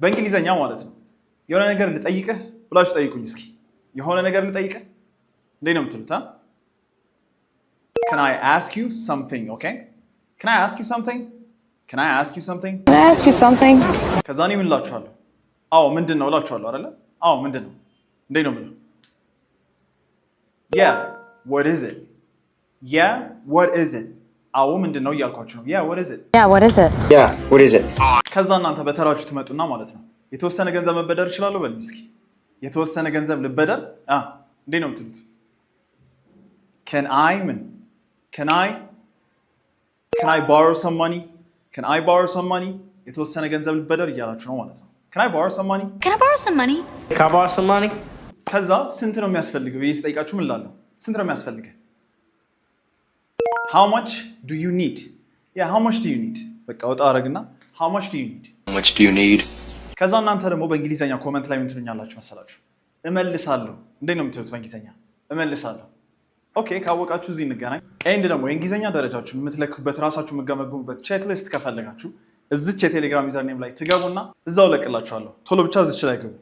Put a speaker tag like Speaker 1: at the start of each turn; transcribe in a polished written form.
Speaker 1: በእንግሊዘኛ ማለት ነው። የሆነ ነገር ልጠይቅህ ብላችሁ ጠይቁኝ እስኪ። የሆነ ነገር ልጠይቅህ እንዴት ነው የምትሉት? Can I ask you something? Okay? Can I ask you something? Can I ask you something?
Speaker 2: Can I ask you something?
Speaker 1: ከዛ እኔ ምን እላችኋለሁ? አዎ ምንድን ነው እላችኋለሁ አይደለ? አዎ ምንድን ነው? እንዴት ነው የምለው? Yeah, what is it? Yeah, what is it? አዎ ምንድን ነው እያልኳችሁ ነው። Yeah, what is it?
Speaker 2: Yeah, what is it?
Speaker 3: Yeah, what is it?
Speaker 1: ከዛ እናንተ በተራችሁ ትመጡና ማለት ነው የተወሰነ ገንዘብ መበደር እችላለሁ በሉኝ እስኪ። የተወሰነ ገንዘብ ልበደር? እንዴት ነው የምትሉት? Can I ምን? Can I borrow some money? Can I borrow some money? የተወሰነ ገንዘብ ልበደር እያላችሁ ነው ማለት ነው። Can I borrow some money?
Speaker 4: Can I borrow some money?
Speaker 3: Can I borrow some money?
Speaker 1: ከዛ ስንት ነው የሚያስፈልገው ብዬ ስጠይቃችሁ ምን እላለሁ? ስንት ነው የሚያስፈልገው? How much do you need? Yeah, how much do you need? በቃ ወጣ አረግና how much do you need?
Speaker 3: How much do you need?
Speaker 1: ከዛ እናንተ ደግሞ በእንግሊዘኛ ኮመንት ላይ ምን ትሉኛላችሁ መሰላችሁ? እመልሳለሁ። እንዴት ነው የምትሉት በእንግሊዘኛ? እመልሳለሁ። ኦኬ ካወቃችሁ እዚህ እንገናኝ። ኤንድ ደግሞ የእንግሊዘኛ ደረጃችሁን የምትለኩበት ራሳችሁ የምትገመግሙበት ቼክሊስት ከፈለጋችሁ እዚች የቴሌግራም ዩዘርኔም ላይ ትገቡና እዛው ለቅላችኋለሁ። ቶሎ ብቻ እዚች ላይ ግቡ።